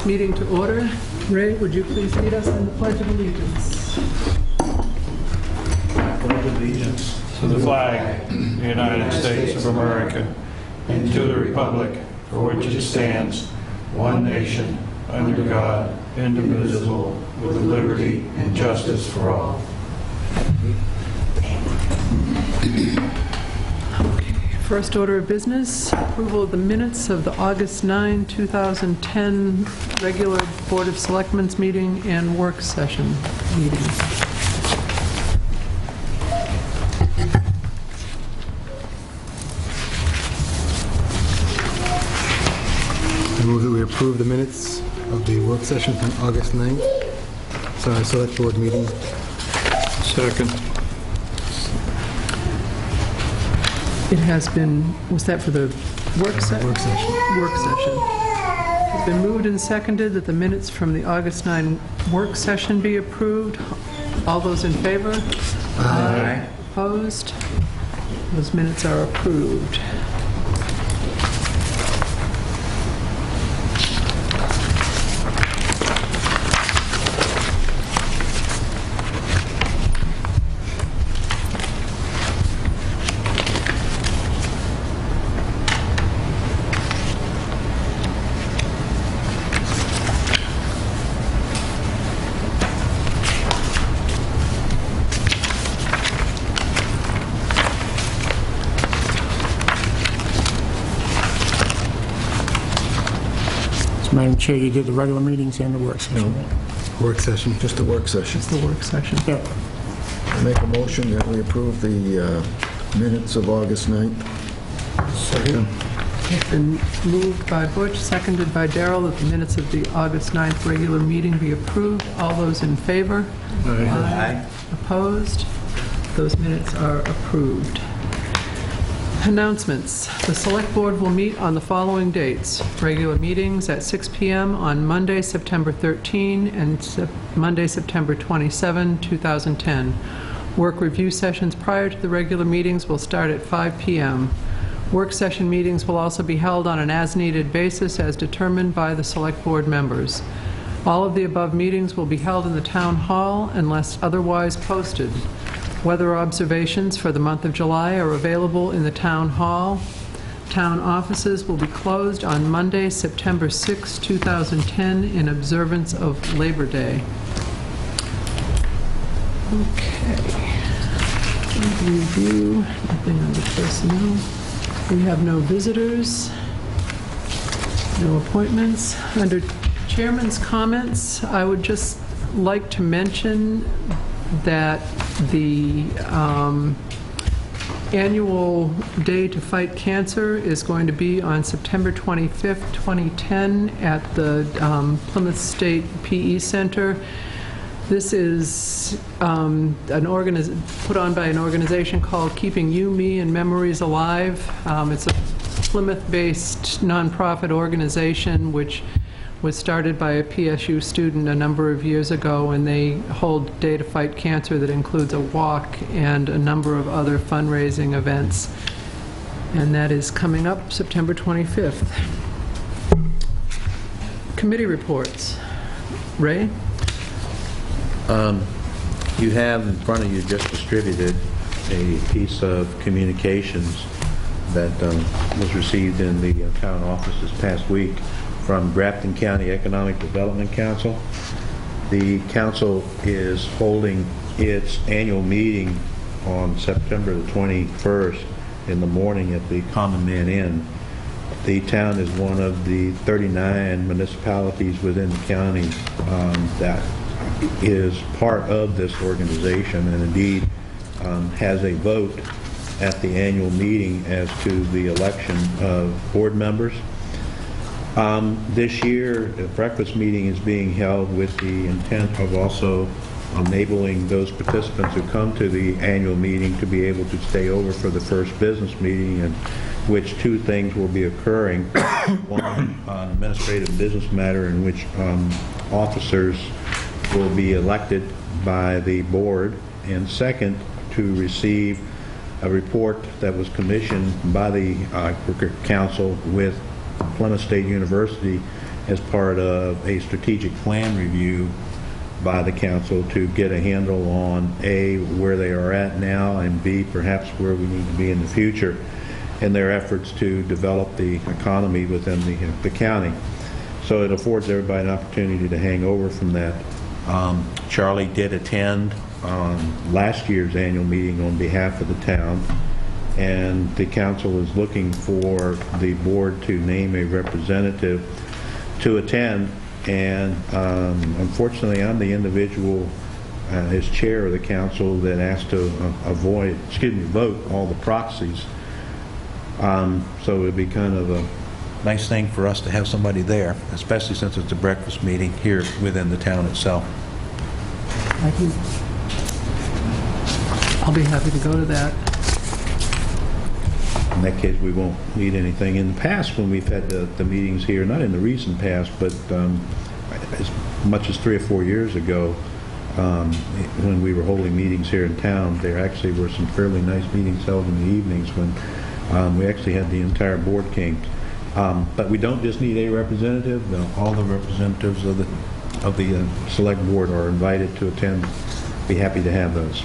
meeting to order. Ray, would you please lead us in the Pledge of Allegiance? Pledge allegiance to the flag of the United States of America and to the republic for which it stands, one nation, under God, indivisible, with liberty and justice for all. First order of business, approval of the minutes of the August 9, 2010 regular Board of Selectmen's meeting and work session meeting. I move that we approve the minutes of the work session from August 9th. Sorry, Select Board meeting. Second. It has been, was that for the work session? Work session. Work session. It's been moved and seconded that the minutes from the August 9 work session be approved. All those in favor? Aye. Opposed? Those minutes are approved. Madam Chair, you did the regular meetings and the work session. No. Work session. Just a work session. It's the work session. Yeah. I make a motion that we approve the minutes of August 9th. Second. It's been moved by Butch, seconded by Darrell, that the minutes of the August 9th regular meeting be approved. All those in favor? Aye. Opposed? Those minutes are approved. Announcements. The Select Board will meet on the following dates. Regular meetings at 6 p.m. on Monday, September 13 and Monday, September 27, 2010. Work review sessions prior to the regular meetings will start at 5 p.m. Work session meetings will also be held on an as-needed basis as determined by the Select Board members. All of the above meetings will be held in the Town Hall unless otherwise posted. Weather observations for the month of July are available in the Town Hall. Town offices will be closed on Monday, September 6, 2010, in observance of Labor Day. Okay. Review, nothing under personnel. We have no visitors, no appointments. Under Chairman's comments, I would just like to mention that the annual Day to Fight Cancer is going to be on September 25th, 2010 at the Plymouth State PE Center. This is put on by an organization called Keeping You, Me, and Memories Alive. It's a Plymouth-based nonprofit organization which was started by a PSU student a number of years ago, and they hold Day to Fight Cancer that includes a walk and a number of other fundraising events. And that is coming up September 25th. Committee reports. Ray? You have in front of you just distributed a piece of communications that was received in the town office this past week from Grafton County Economic Development Council. The council is holding its annual meeting on September the 21st in the morning at the Common Man Inn. The town is one of the 39 municipalities within the county that is part of this organization, and indeed has a vote at the annual meeting as to the election of board members. This year, a breakfast meeting is being held with the intent of also enabling those participants who come to the annual meeting to be able to stay over for the first business meeting, in which two things will be occurring. One, an administrative business matter in which officers will be elected by the board, and second, to receive a report that was commissioned by the council with Plymouth State University as part of a strategic plan review by the council to get a handle on A, where they are at now, and B, perhaps where we need to be in the future in their efforts to develop the economy within the county. So it affords everybody an opportunity to hang over from that. Charlie did attend last year's annual meeting on behalf of the town, and the council is looking for the board to name a representative to attend. And unfortunately, I'm the individual as chair of the council that has to vote all the proxies. So it would be kind of a nice thing for us to have somebody there, especially since it's a breakfast meeting here within the town itself. I'll be happy to go to that. In that case, we won't need anything. In the past, when we've had the meetings here, not in the recent past, but as much as 3 or 4 years ago, when we were holding meetings here in town, there actually were some fairly nice meetings held in the evenings when we actually had the entire board came. But we don't just need a representative. All the representatives of the select board are invited to attend. Be happy to have those.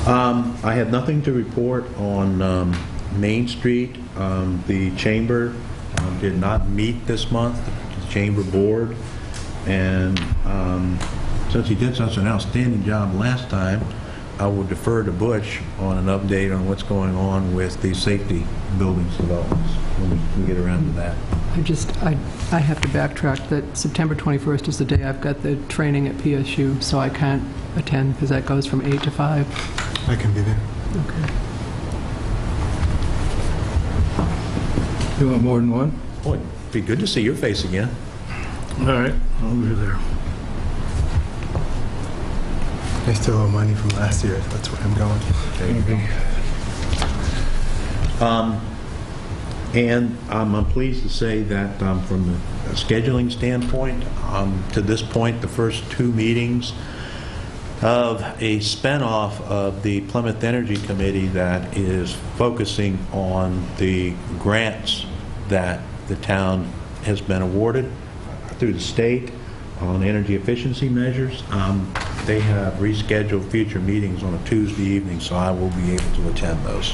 I have nothing to report on Main Street. The chamber did not meet this month, the chamber board, and since he did such an outstanding job last time, I will defer to Butch on an update on what's going on with the safety buildings developments when we get around to that. I have to backtrack that September 21st is the day I've got the training at PSU, so I can't attend because that goes from 8 to 5. I can be there. Okay. You want more than one? Boy, it'd be good to see your face again. All right, I'll be there. I still owe money from last year. That's where I'm going. There you go. And I'm pleased to say that from a scheduling standpoint, to this point, the first 2 meetings of a spinoff of the Plymouth Energy Committee that is focusing on the grants that the town has been awarded through the state on energy efficiency measures. They have rescheduled future meetings on a Tuesday evening, so I will be able to attend those.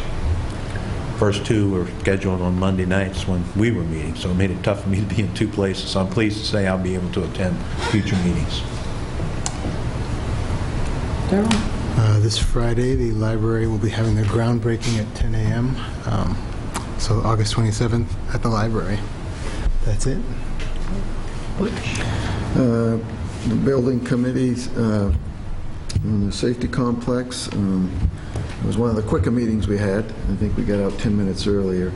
First 2 were scheduled on Monday nights when we were meeting, so it made it tough for me to be in 2 places. So I'm pleased to say I'll be able to attend future meetings. Darryl? This Friday, the library will be having their groundbreaking at 10 a.m. So August 27th at the library. That's it. The building committees on the safety complex. It was one of the quicker meetings we had. I think we got out 10 minutes earlier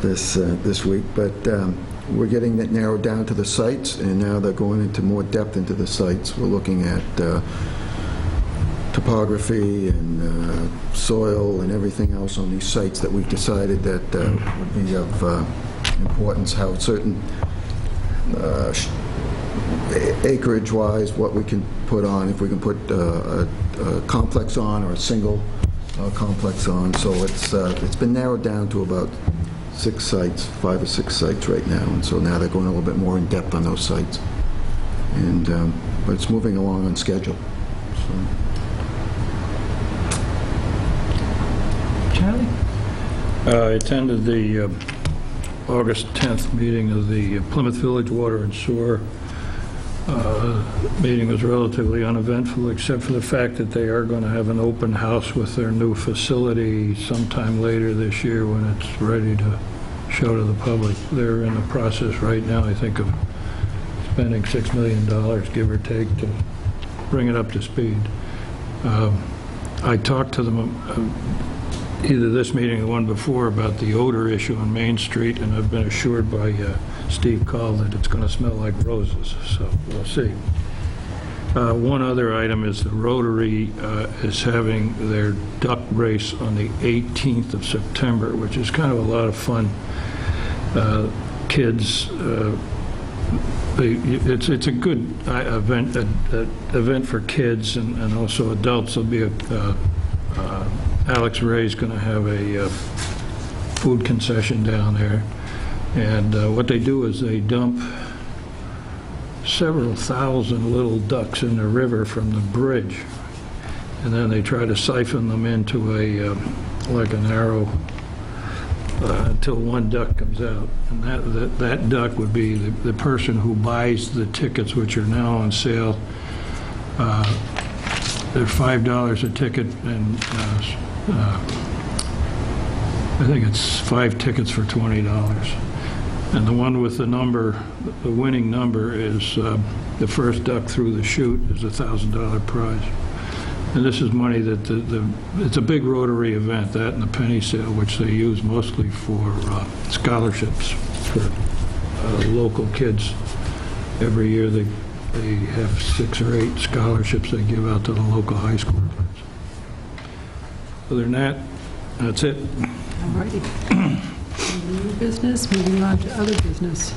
this week, but we're getting that narrowed down to the sites, and now they're going into more depth into the sites. We're looking at topography and soil and everything else on these sites that we've decided that would be of importance, how certain acreage-wise, what we can put on, if we can put a complex on or a single complex on. So it's been narrowed down to about 6 sites, 5 or 6 sites right now, and so now they're going a little bit more in depth on those sites. And but it's moving along on schedule. So. Charlie? I attended the August 10th meeting of the Plymouth Village Water and Sewer. Meeting was relatively uneventful, except for the fact that they are going to have an open house with their new facility sometime later this year when it's ready to show to the public. They're in the process right now, I think, of spending $6 million, give or take, to bring it up to speed. I talked to them either this meeting or the one before about the odor issue on Main Street, and I've been assured by Steve Call that it's going to smell like roses, so we'll see. One other item is the Rotary is having their duck race on the 18th of September, which is kind of a lot of fun. Kids, it's a good event for kids and also adults. There'll be Alex Ray's going to have a food concession down there, and what they do is they dump several thousand little ducks in the river from the bridge, and then they try to siphon them into a, like a narrow, until one duck comes out. And that duck would be the person who buys the tickets, which are now on sale. They're $5 a ticket, and I think it's 5 tickets for $20. And the one with the number, the winning number is the first duck through the chute is a $1,000 prize. And this is money that it's a big Rotary event, that and the penny sale, which they use mostly for scholarships for local kids. Every year they have 6 or 8 scholarships they give out to the local high school kids. Other than that, that's it. All righty. New business, moving on to other business.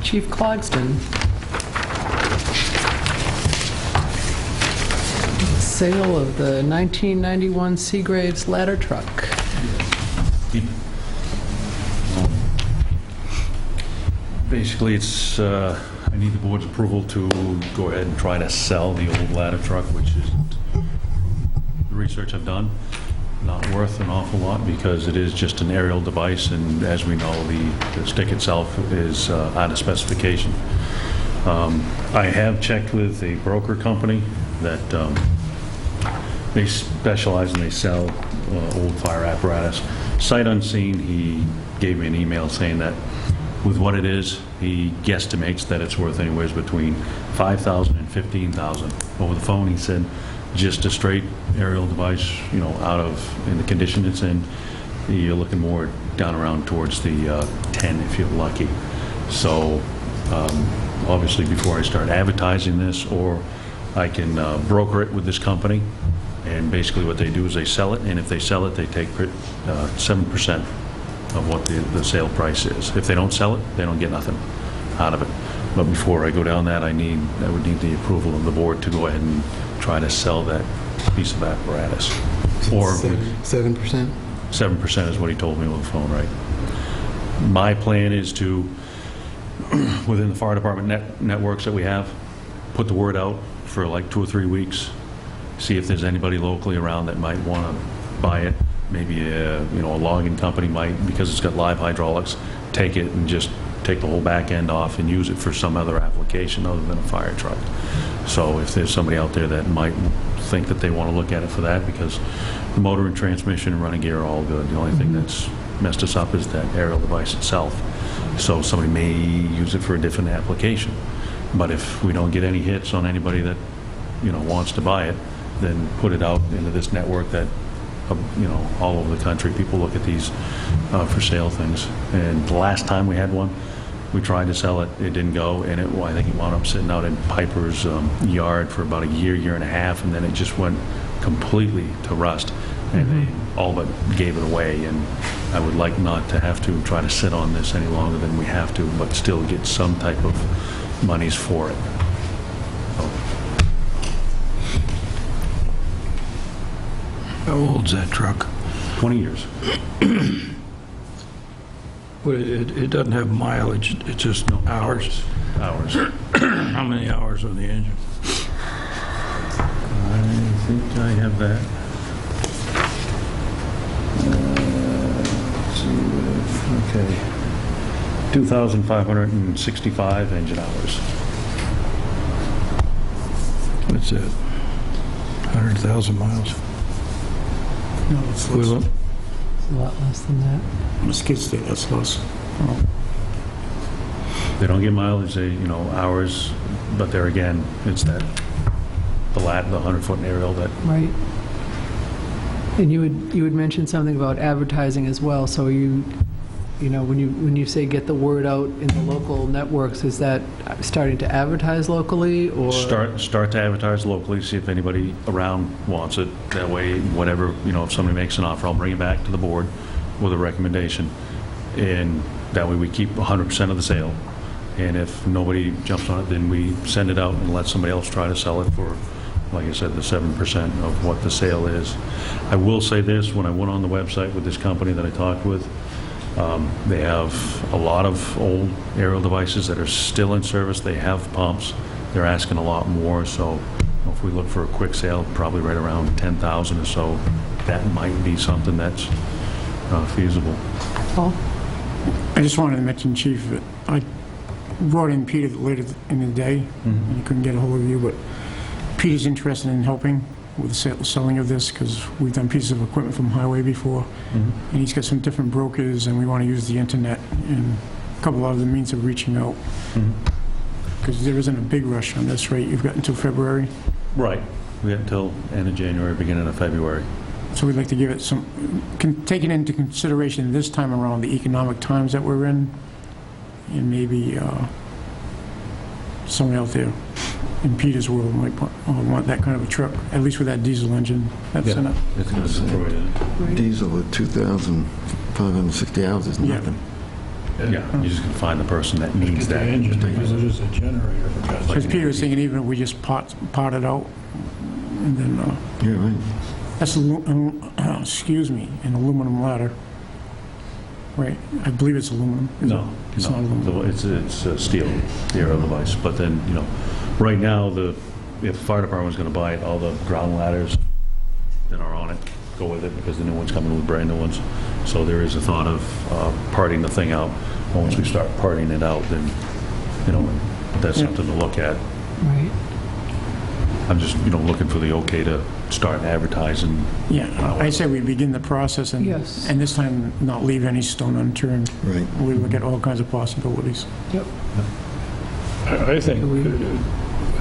Chief Clogston. Sale of the 1991 Seagraves ladder truck. Basically, it's, I need the board's approval to go ahead and try to sell the old ladder truck, which is, the research I've done, not worth an awful lot because it is just an aerial device, and as we know, the stick itself is out of specification. I have checked with a broker company that they specialize and they sell old fire apparatus. Sight unseen, he gave me an email saying that with what it is, he guesstimates that it's worth anywhere between $5,000 and $15,000. Over the phone, he said, just a straight aerial device, you know, in the condition it's in, you're looking more down around towards the 10 if you're lucky. So obviously before I start advertising this, or I can broker it with this company, and basically what they do is they sell it, and if they sell it, they take 7% of what the sale price is. If they don't sell it, they don't get nothing out of it. But before I go down that, I would need the approval of the board to go ahead and try to sell that piece of apparatus. Or 7%? 7% is what he told me on the phone, right? My plan is to, within the fire department networks that we have, put the word out for like 2 or 3 weeks, see if there's anybody locally around that might want to buy it. Maybe a logging company might, because it's got live hydraulics, take it and just take the whole back end off and use it for some other application other than a fire truck. So if there's somebody out there that might think that they want to look at it for that, because the motor and transmission and running gear are all good. The only thing that's messed us up is that aerial device itself. So somebody may use it for a different application. But if we don't get any hits on anybody that wants to buy it, then put it out into this network that all over the country people look at these for sale things. And the last time we had one, we tried to sell it, it didn't go, and I think it wound up sitting out in Piper's yard for about a year and a half, and then it just went completely to rust, and they all but gave it away. And I would like not to have to try to sit on this any longer than we have to, but still get some type of monies for it. How old's that truck? 20 years. Well, it doesn't have mileage, it's just hours. Hours. How many hours on the engine? I think I have that. Let's see, okay. 2,565 engine hours. What's that? 100,000 miles? No, it's less. Equivalent? A lot less than that. The skid steer, that's less. They don't get mileage, they, hours, but there again, it's the 100-foot aerial that, Right. And you would mention something about advertising as well, so when you say get the word out in the local networks, is that starting to advertise locally, or? start to advertise locally, see if anybody around wants it. That way, whatever, if somebody makes an offer, I'll bring it back to the board with a recommendation. And that way we keep 100% of the sale. And if nobody jumps on it, then we send it out and let somebody else try to sell it for, like I said, the 7% of what the sale is. I will say this, when I went on the website with this company that I talked with, They have a lot of old aerial devices that are still in service. They have pumps. They're asking a lot more, so if we look for a quick sale, probably right around 10,000 or so, that might be something that's feasible. Paul? I just wanted to mention, Chief, that I brought in Peter later in the day, and he couldn't get a hold of you, but Peter's interested in helping with the selling of this, because we've done pieces of equipment from highway before, and he's got some different brokers, and we want to use the internet and a couple of other means of reaching out, because there isn't a big rush on this, right? You've got until February, Right. We have until end of January, beginning of February. so we'd like to give it some, take it into consideration this time around, the economic times that we're in, and maybe someone out there in Peter's world might want that kind of a truck, at least with that diesel engine that's in it. It's going to destroy it. Diesel at 2,560 hours is Yeah. nothing. Yeah, you're just going to find the person that needs that. engine, because it is a generator. for God's Because sake. Peter was thinking even if we just pot it out, and then, Yeah, right. that's, excuse me, an aluminum ladder. Right, I believe it's aluminum. Is No, it? It's not no, aluminum. it's steel, the aerial device. But then, right now, if the fire department was going to buy it, all the ground ladders that are on it go with it, because the new one's coming with brand new ones. So there is a thought of parting the thing out. Once we start parting it out, then, that's something to look at. Right. I'm just, looking for the okay to start advertising. Yeah, I say we begin the process and, Yes. and this time not leave any stone unturned. Right. We look at all kinds of possibilities. Yep. I think we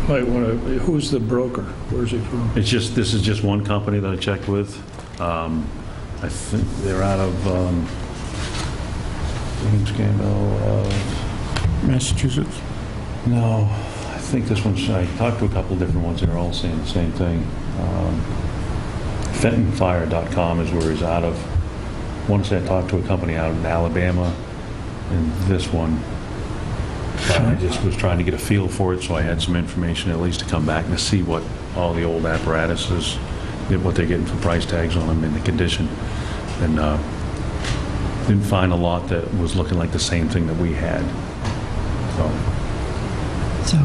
might want to, who's the broker? Where's he from? This is just one company that I checked with. I think they're out of, James Campbell of, Massachusetts. no, I think this one's, I talked to a couple different ones, they're all saying the same thing. FentonFire.com is where he's out of. I want to say I talked to a company out in Alabama, and this one, I just was trying to get a feel for it, so I had some information at least to come back and to see what all the old apparatus is, what they're getting for price tags on them and the condition. And didn't find a lot that was looking like the same thing that we had. So,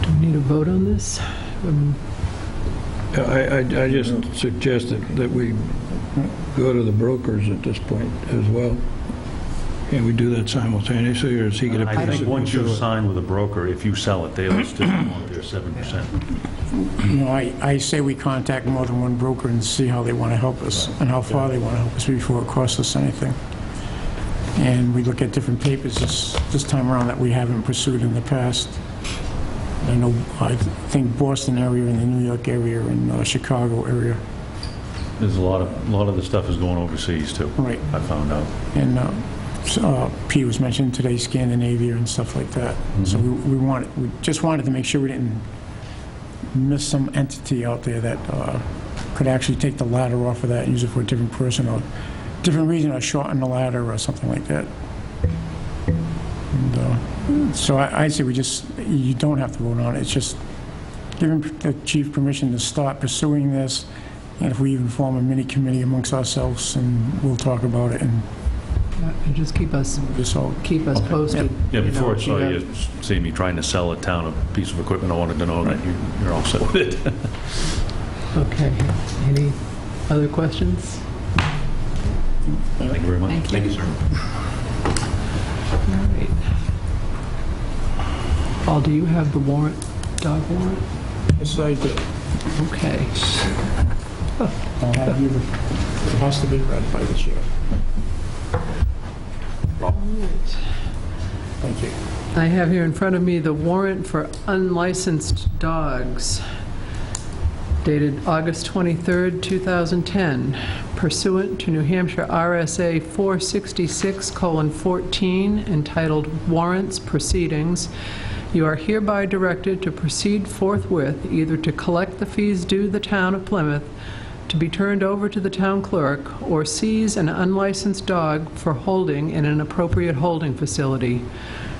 do we need a vote on this? I just suggested that we go to the brokers at this point as well. Can we do that simultaneously, or does he get a piece I of it? think once you sign with a broker, if you sell it, they'll still want their 7%. I say we contact more than one broker and see how they want to help us and how far they want to help us before it costs us anything. And we look at different papers this time around that we haven't pursued in the past. I think Boston area and the New York area and Chicago area. There's a lot of the stuff is going overseas too. Right. I found out. And Pete was mentioning today Scandinavia and stuff like that. So we just wanted to make sure we didn't miss some entity out there that could actually take the ladder off of that and use it for a different person or different reason, or shorten the ladder or something like that. And, so I'd say you don't have to vote on it. It's just giving the chief permission to start pursuing this, and if we even form a mini committee amongst ourselves, and we'll talk about it and And just keep us posted. Yeah, before I if saw have- you see me trying to sell a town a piece of equipment, I wanted to know that you're all set with it. Okay. Any other questions? Thank you very much. Thank you. sir. All right. Paul, do you have the warrant, dog warrant? Yes, I do. Okay. I'll have you, it has to be read by the chair. All right. Thank you. I have here in front of me the warrant for unlicensed dogs dated August 23rd, 2010, pursuant to New Hampshire RSA 466:14, entitled Warrants Proceedings. You are hereby directed to proceed forthwith either to collect the fees due the town of Plymouth, to be turned over to the town clerk, or seize an unlicensed dog for holding in an appropriate holding facility.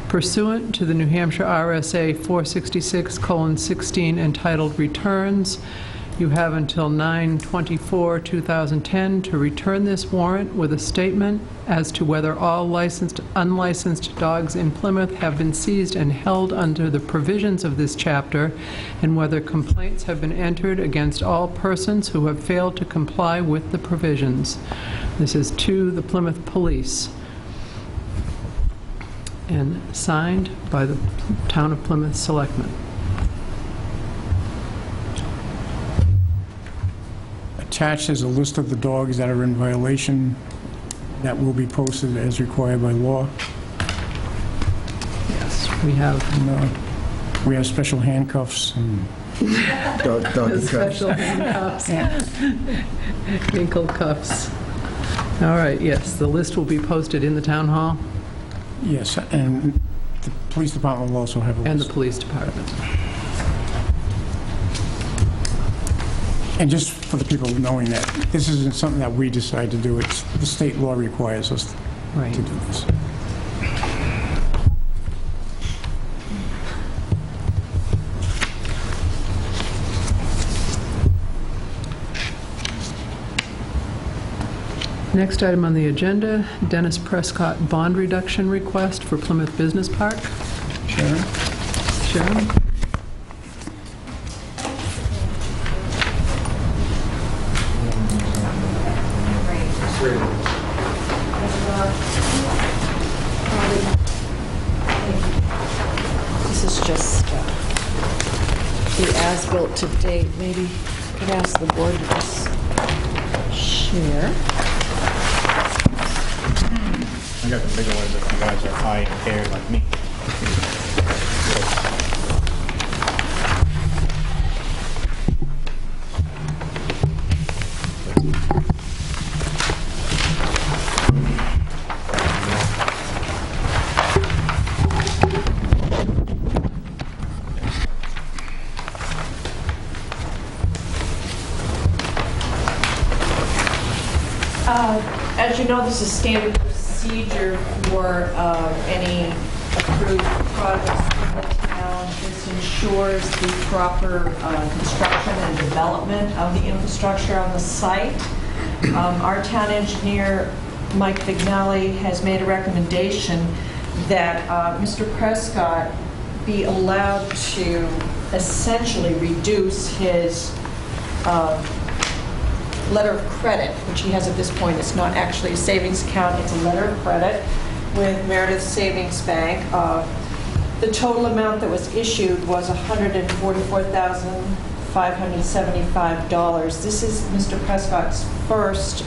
Pursuant to the New Hampshire RSA 466:16, entitled Returns, You have until 9/24/2010 to return this warrant with a statement as to whether all licensed, unlicensed dogs in Plymouth have been seized and held under the provisions of this chapter, and whether complaints have been entered against all persons who have failed to comply with the provisions. This is to the Plymouth Police, and signed by the Town of Plymouth Selectmen. Attached is a list of the dogs that are in violation that will be posted as required by law. Yes, we have And, we have special handcuffs and Doggy cuffs. special handcuffs, ankle cuffs. All right, yes, the list will be posted in the town hall yes, and the police department will also have a and the list. police department. And just for the people knowing that, this isn't something that we decide to do, it's, the state law requires us Right. to do this. Next item on the agenda, Dennis Prescott bond reduction request for Plymouth Business Park. Sharon? Sharon? This is just the as-built to date. Maybe could ask the board to just share. I got the bigger ones if you guys are high impaired like me. As you know, this is standard procedure for any approved projects in the town. This ensures the proper construction and development of the infrastructure on the site. Our town engineer, Mike Vignali, has made a recommendation that Mr. Prescott be allowed to essentially reduce his letter of credit, which he has at this point. It's not actually a savings account, it's a letter of credit with Meredith Savings Bank. The total amount that was issued was $144,575. This is Mr. Prescott's first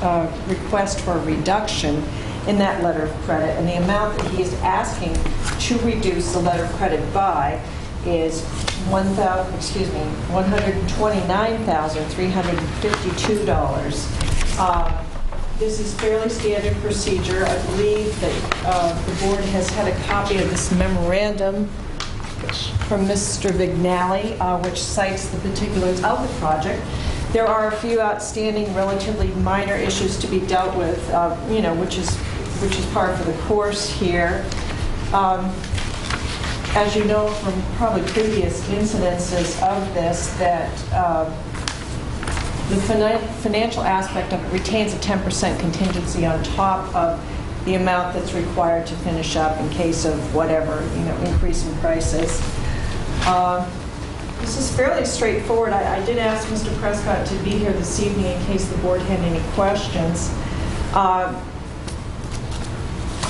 request for a reduction in that letter of credit, and the amount that he is asking to reduce the letter of credit by is $129,352. This is fairly standard procedure. I believe that the board has had a copy of this memorandum from Mr. Vignali, which cites the particulars of the project. There are a few outstanding, relatively minor issues to be dealt with, which is par for the course here. As you know from probably previous incidences of this, that the financial aspect of it retains a 10% contingency on top of the amount that's required to finish up in case of whatever, increase in prices. This is fairly straightforward. I did ask Mr. Prescott to be here this evening in case the board had any questions.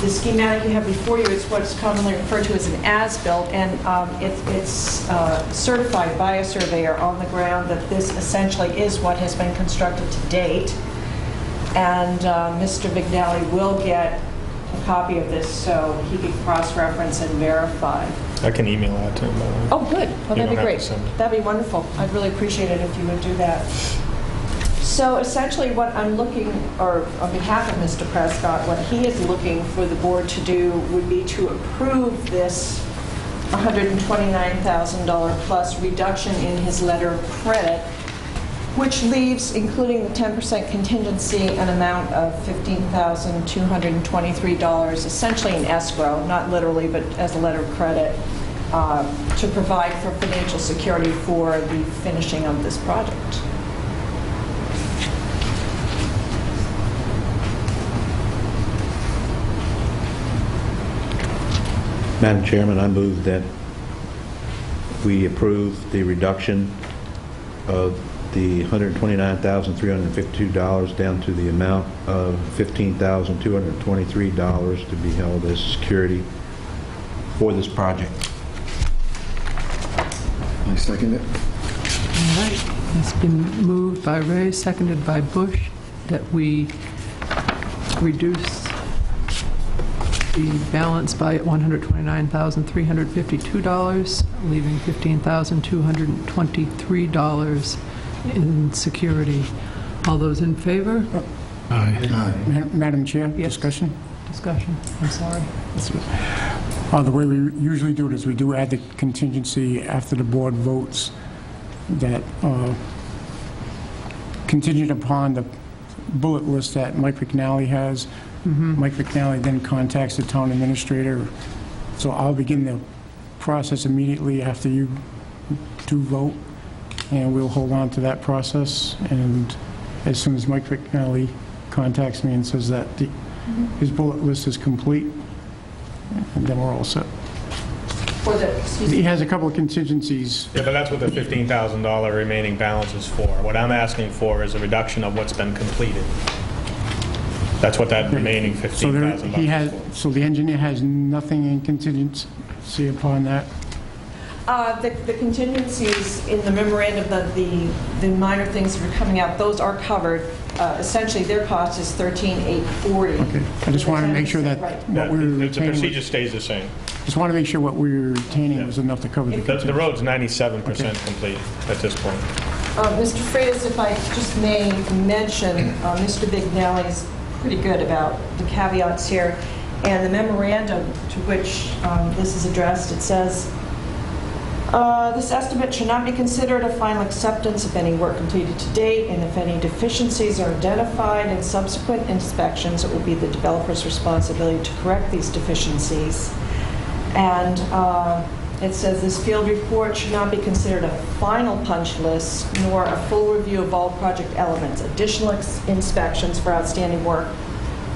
The schematic you have before you is what's commonly referred to as an as-built, and it's certified by a surveyor on the ground that this essentially is what has been constructed to date. And Mr. Vignali will get a copy of this so he can cross-reference and verify. I can email that to him. Oh, good. Well, that'd be don't have great. to send it. That'd be wonderful. I'd really appreciate it if you would do that. So essentially what I'm looking, or on behalf of Mr. Prescott, what he is looking for the board to do would be to approve this $129,000 plus reduction in his letter of credit, which leaves, including the 10% contingency, an amount of $15,223, essentially in escrow, not literally, but as a letter of credit, to provide for financial security for the finishing of this project. Madam Chairman, I move that we approve the reduction of the $129,352 down to the amount of $15,223 to be held as security for this project. I second it. All right. It's been moved by Ray, seconded by Bush, that we reduce the balance by $129,352, leaving $15,223 in security. All those in favor? Madam Chair, Yes. discussion? Discussion, I'm sorry. The way we usually do it is we do add the contingency after the board votes that contingent upon the bullet list that Mike McNally has. Mike McNally then contacts the town administrator. So I'll begin the process immediately after you do vote, and we'll hold on to that process. And as soon as Mike McNally contacts me and says that his bullet list is complete, and then we're all set. For the, excuse me, He has a couple of contingencies. Yeah, but that's what the $15,000 remaining balance is for. What I'm asking for is a reduction of what's been completed. That's what that remaining So there, $15,000 he is has, for. so the engineer has nothing in contingency upon that? the contingencies in the memorandum, the minor things that are coming out, those are covered. Essentially, their cost is $13,840. Okay. I just want to make sure that Right. what we were The retaining, procedure stays the same. just want to make sure what we were retaining was enough to cover the The contingency. road's 97% complete at this point. Mr. Freitas, if I just may mention, Mr. Vignelli's pretty good about the caveats here, and the memorandum to which this is addressed, it says, this estimate should not be considered a final acceptance of any work completed to date, and if any deficiencies are identified in subsequent inspections, it will be the developer's responsibility to correct these deficiencies. And it says this field report should not be considered a final punch list nor a full review of all project elements. Additional inspections for outstanding work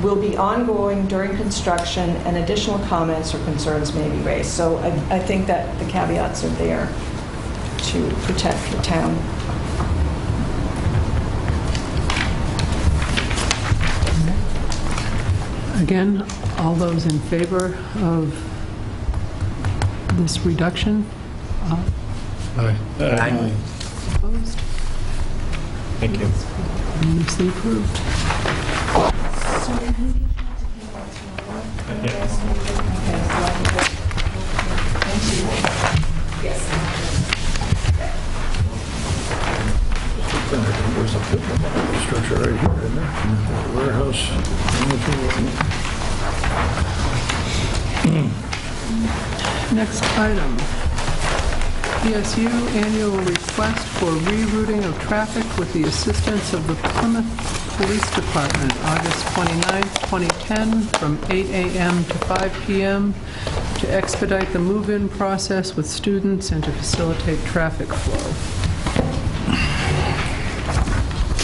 will be ongoing during construction, and additional comments or concerns may be raised. So I think that the caveats are there to protect the town. Again, all those in favor of this reduction? Aye. Opposed? Thank you. Unanimously approved. There's a structure right here, isn't there? Warehouse. Next item, PSU annual request for rerouting of traffic with the assistance of the Plymouth Police Department, August 29th, 2010, from 8 a.m. to 5 p.m. to expedite the move-in process with students and to facilitate traffic flow.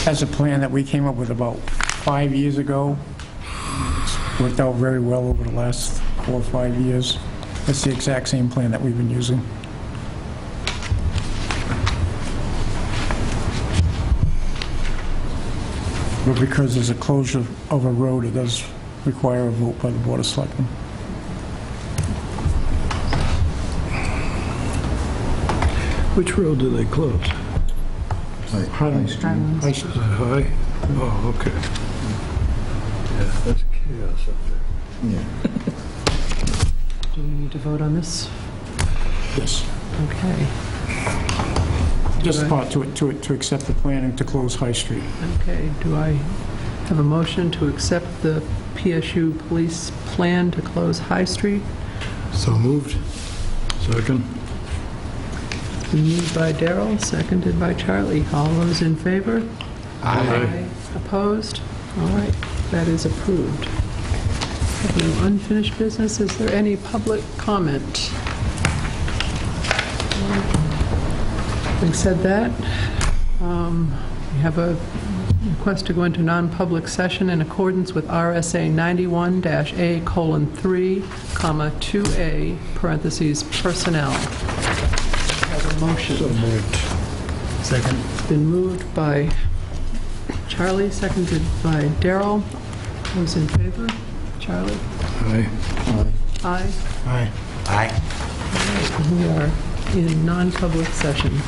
That's a plan that we came up with about 5 years ago. It's worked out very well over the last 4 or 5 years. That's the exact same plan that we've been using. But because there's a closure of a road, it does require a vote by the Board of Selectmen. Which road do they close? Highland Street. High Street. Is that high? Oh, okay. Yeah, that's chaos up there. Yeah. Do we need to vote on this? Yes. Okay. Just Right. part to accept the plan and to close High Street. Okay, do I have a motion to accept the PSU police plan to close High Street? So moved. Second? Moved by Darrell, seconded by Charlie. All those in favor? Aye. Opposed? All right, that is approved. Have no unfinished business. Is there any public comment? Having said that, we We have a request to go into non-public session in accordance with RSA 91-A:3, comma, 2A, parentheses, personnel. Have a motion. Second. Been moved by Charlie, seconded by Darrell. Those in favor? Charlie? Aye. Aye. Aye. Aye. We are in non-public session.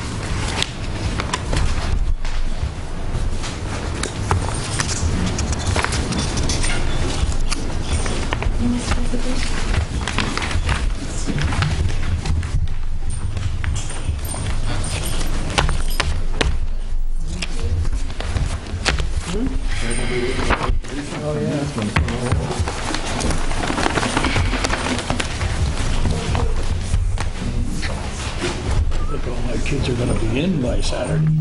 I think all my kids are going to be in by Saturday.